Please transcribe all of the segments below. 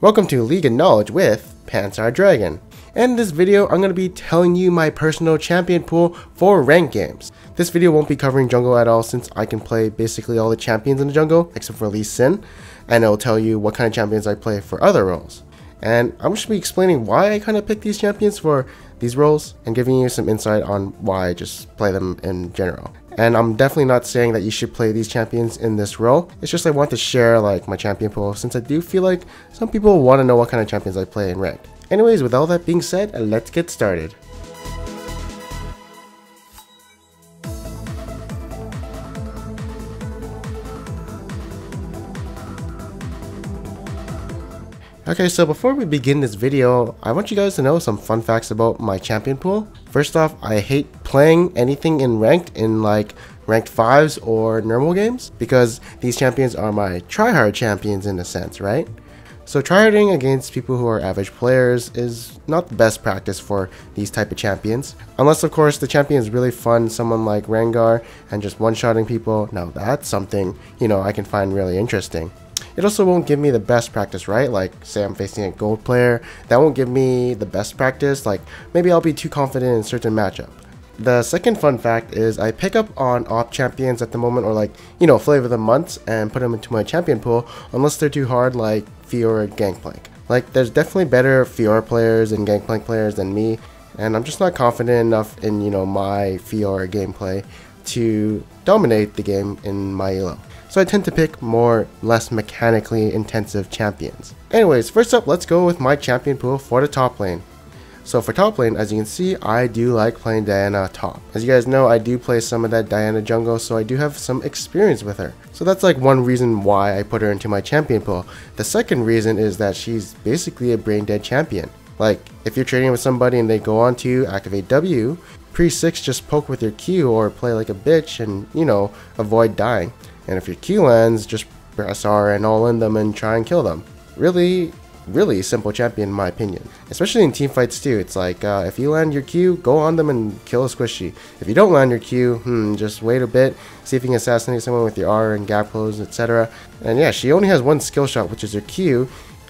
Welcome to League of Knowledge with Panzer Dragon. And in this video, I'm going to be telling you my personal champion pool for ranked games. This video won't be covering jungle at all since I can play basically all the champions in the jungle except for Lee Sin, and it'll tell you what kind of champions I play for other roles. And I'm just going to be explaining why I kind of pick these champions for these roles and giving you some insight on why I just play them in general. And I'm definitely not saying that you should play these champions in this role. It's just I want to share like my champion pool since I do feel like some people want to know what kind of champions I play in ranked. Anyways, with all that being said, let's get started. Okay, so before we begin this video, I want you guys to know some fun facts about my champion pool. First off, I hate playing anything in ranked in like ranked 5s or normal games because these champions are my tryhard champions in a sense, right? So tryharding against people who are average players is not the best practice for these type of champions. Unless of course the champion is really fun, someone like Rengar and just one-shotting people. Now that's something, I can find really interesting. It also won't give me the best practice, right? Like say I'm facing a gold player, that won't give me the best practice. Like maybe I'll be too confident in a certain matchup. The second fun fact is I pick up on op champions at the moment, or like, flavor of the months, and put them into my champion pool unless they're too hard like Fiora Gangplank. Like there's definitely better Fiora players and Gangplank players than me, and I'm just not confident enough in, my Fiora gameplay to dominate the game in my elo. So I tend to pick less mechanically intensive champions. Anyways, first up, let's go with my champion pool for the top lane. So for top lane, as you can see, I do like playing Diana top. As you guys know, I do play some of that Diana jungle, so I do have some experience with her. So that's like one reason why I put her into my champion pool. The second reason is that she's basically a brain dead champion. Like if you're trading with somebody and they go on to activate W, pre-6 just poke with your Q or play like a bitch and, avoid dying. And if your Q lands, just press R and all in them and try and kill them. Really simple champion in my opinion. Especially in team fights too. It's like if you land your Q, go on them and kill a squishy. If you don't land your Q, just wait a bit, see if you can assassinate someone with your R and gap close, etc. And yeah, she only has one skill shot, which is her Q.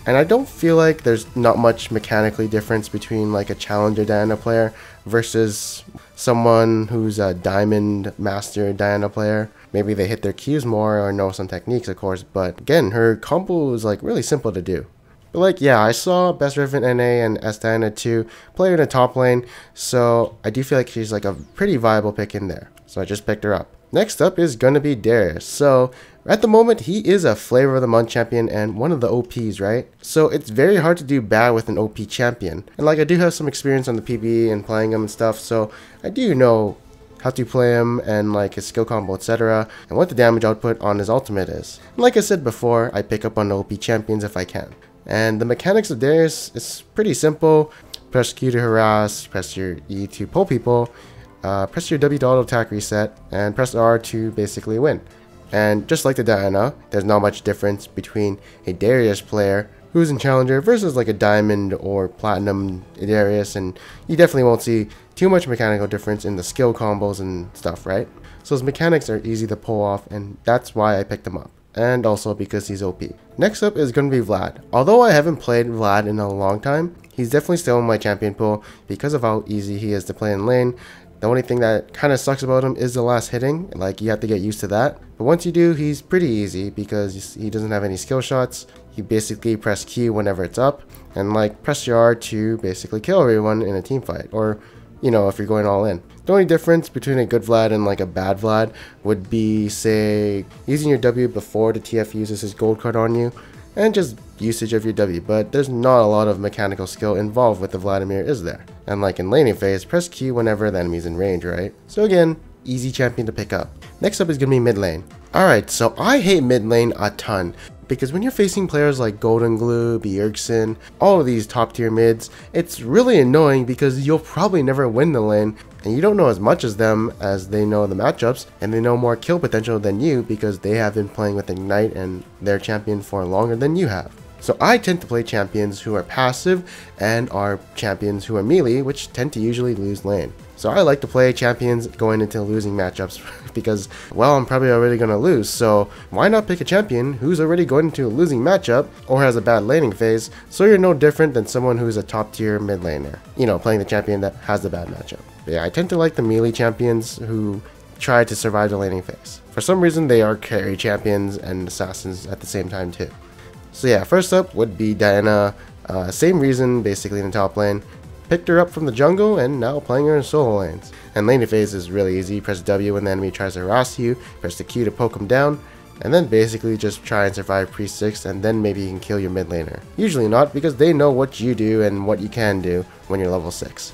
And I don't feel like there's not much mechanically difference between like a challenger Diana player versus someone who's a diamond master Diana player. Maybe they hit their Qs more or know some techniques, of course, but again, her combo is like really simple to do. But like, yeah, I saw Best Riven NA and S Diana 2 play her in the top lane, so I do feel like she's like a pretty viable pick in there. So I just picked her up. Next up is gonna be Darius. So at the moment, he is a flavor of the month champion and one of the OPs, right? So it's very hard to do bad with an OP champion. And like I do have some experience on the PB and playing him and stuff, so I do know how to play him and like his skill combo, etc. and what the damage output on his ultimate is. And like I said before, I pick up on the OP champions if I can. And the mechanics of Darius is pretty simple. Press Q to harass, press your E to pull people, press your W to auto attack reset, and press R to basically win. And just like the Diana, there's not much difference between a Darius player who's in Challenger versus like a Diamond or Platinum Darius, and you definitely won't see too much mechanical difference in the skill combos and stuff, right? So his mechanics are easy to pull off, and that's why I picked him up. And also because he's OP. Next up is going to be Vlad. Although I haven't played Vlad in a long time, he's definitely still in my champion pool because of how easy he is to play in lane. The only thing that kind of sucks about him is the last hitting, like you have to get used to that. But once you do, he's pretty easy because he doesn't have any skill shots. You basically press Q whenever it's up, and like press your R to basically kill everyone in a team fight, or if you're going all in. The only difference between a good Vlad and like a bad Vlad would be, say, using your W before the TF uses his gold card on you, and just usage of your W, but there's not a lot of mechanical skill involved with the Vladimir, is there? And like in laning phase, press Q whenever the enemy's in range, right? So again, easy champion to pick up. Next up is gonna be mid lane. Alright, so I hate mid lane a ton, because when you're facing players like Golden Glue, Bjergsen, all of these top tier mids, it's really annoying because you'll probably never win the lane, and you don't know as much as them as they know the matchups, and they know more kill potential than you because they have been playing with Ignite and their champion for longer than you have. So I tend to play champions who are passive and are champions who are melee, which tend to usually lose lane. So I like to play champions going into losing matchups because, well, I'm probably already going to lose. So why not pick a champion who's already going into a losing matchup or has a bad laning phase, so you're no different than someone who's a top tier mid laner, you know, playing the champion that has the bad matchup. But yeah, I tend to like the melee champions who try to survive the laning phase. For some reason, they are carry champions and assassins at the same time too. So yeah, first up would be Diana. Same reason, basically in the top lane. Picked her up from the jungle and now playing her in solo lanes. And laning phase is really easy. Press W when the enemy tries to harass you, press the Q to poke him down, and then basically just try and survive pre-6, and then maybe you can kill your mid laner. Usually not, because they know what you do and what you can do when you're level 6.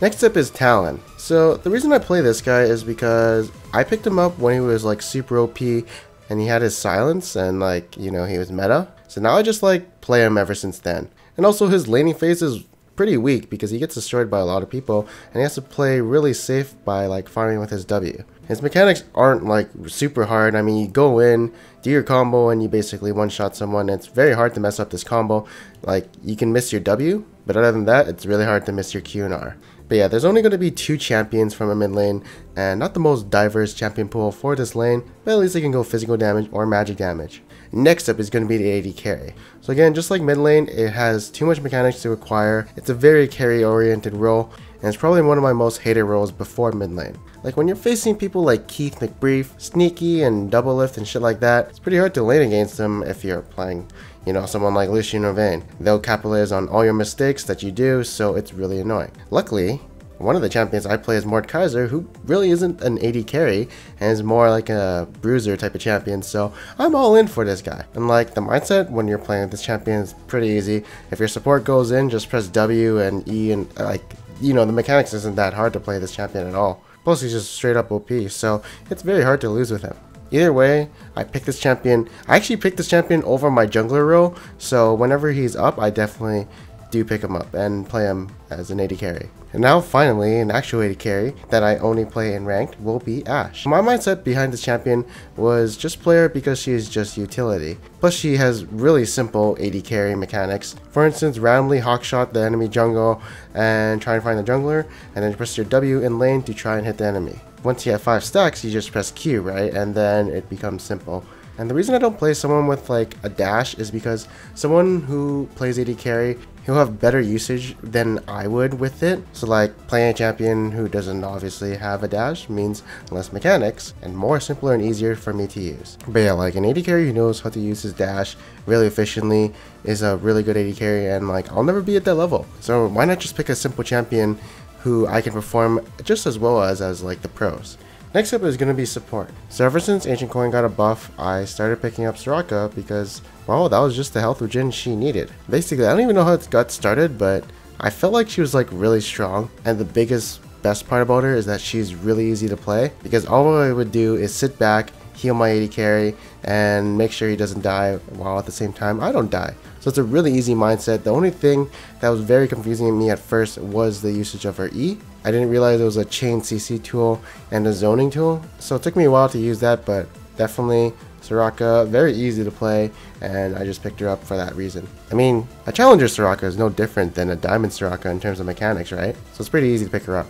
Next up is Talon. So the reason I play this guy is because I picked him up when he was like super OP and he had his silence and like, you know, he was meta. So now I just like play him ever since then. And also his laning phase is pretty weak because he gets destroyed by a lot of people and he has to play really safe by like farming with his W. His mechanics aren't like super hard. I mean, you go in, do your combo, and you basically one-shot someone. It's very hard to mess up this combo. Like, you can miss your W, but other than that, it's really hard to miss your Q and R. But yeah, there's only going to be 2 champions from a mid lane, and not the most diverse champion pool for this lane, but at least they can go physical damage or magic damage. Next up is going to be the AD carry. So again, just like mid lane, it has too much mechanics to acquire. It's a very carry oriented role, and it's probably one of my most hated roles before mid lane. Like when you're facing people like Keith McBrief, Sneaky, and Double Lift and shit like that, it's pretty hard to lane against them if you're playing, you know, someone like Lucian or Vayne. They'll capitalize on all your mistakes that you do, so it's really annoying. Luckily, one of the champions I play is Mordekaiser, who really isn't an AD carry and is more like a bruiser type of champion, so I'm all in for this guy. And like the mindset when you're playing with this champion is pretty easy. If your support goes in, just press W and E, and like, you know, the mechanics isn't that hard to play this champion at all. Plus he's just straight up OP, so it's very hard to lose with him. Either way, I picked this champion. I actually picked this champion over my jungler role, so whenever he's up, I definitely do pick him up and play him as an AD carry. And now finally, an actual AD carry that I only play in ranked will be Ashe. My mindset behind this champion was just play her because she is just utility. Plus she has really simple AD carry mechanics. For instance, randomly hawkshot the enemy jungle and try and find the jungler, and then press your W in lane to try and hit the enemy. Once you have 5 stacks, you just press Q, right? And then it becomes simple. And the reason I don't play someone with like a dash is because someone who plays AD carry, he'll have better usage than I would with it. So like playing a champion who doesn't obviously have a dash means less mechanics and more simpler and easier for me to use. But yeah, like an AD carry who knows how to use his dash really efficiently is a really good AD carry, and like I'll never be at that level. So why not just pick a simple champion who I can perform just as well as like the pros. Next up is going to be support. So ever since Ancient Coin got a buff, I started picking up Soraka because, well, that was just the health regen she needed. Basically, I don't even know how it got started, but I felt like she was like really strong, and the best part about her is that she's really easy to play because all I would do is sit back, heal my AD carry, and make sure he doesn't die while at the same time I don't die. So it's a really easy mindset. The only thing that was very confusing to me at first was the usage of her E. I didn't realize it was a chain CC tool and a zoning tool, so it took me a while to use that, but definitely Soraka, very easy to play, and I just picked her up for that reason. I mean, a challenger Soraka is no different than a diamond Soraka in terms of mechanics, right? So it's pretty easy to pick her up.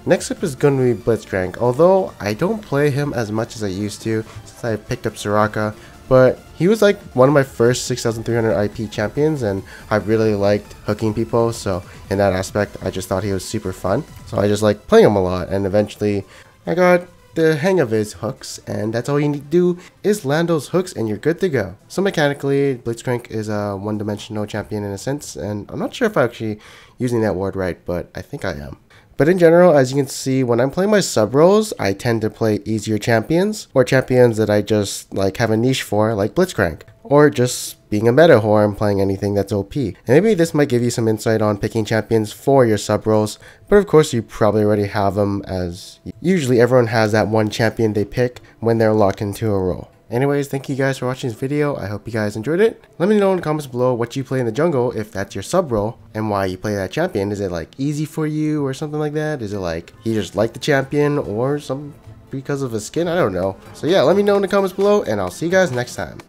Next up is going to be Blitzcrank, although I don't play him as much as I used to since I picked up Soraka, but he was like one of my first 6,300 IP champions, and I really liked hooking people, so in that aspect I just thought he was super fun. So I just liked playing him a lot, and eventually I got the hang of his hooks, and that's all you need to do is land those hooks and you're good to go. So mechanically, Blitzcrank is a one-dimensional champion in a sense, and I'm not sure if I'm actually using that word right, but I think I am. But in general, as you can see, when I'm playing my sub roles, I tend to play easier champions, or champions that I just like have a niche for, like Blitzcrank, or just being a meta whore and playing anything that's OP. And maybe this might give you some insight on picking champions for your sub roles, but of course you probably already have them, as usually everyone has that one champion they pick when they're locked into a role. Anyways, thank you guys for watching this video. I hope you guys enjoyed it. Let me know in the comments below what you play in the jungle if that's your sub role and why you play that champion. Is it like easy for you or something like that? Is it like you just like the champion or some because of a skin? I don't know. So yeah, let me know in the comments below, and I'll see you guys next time.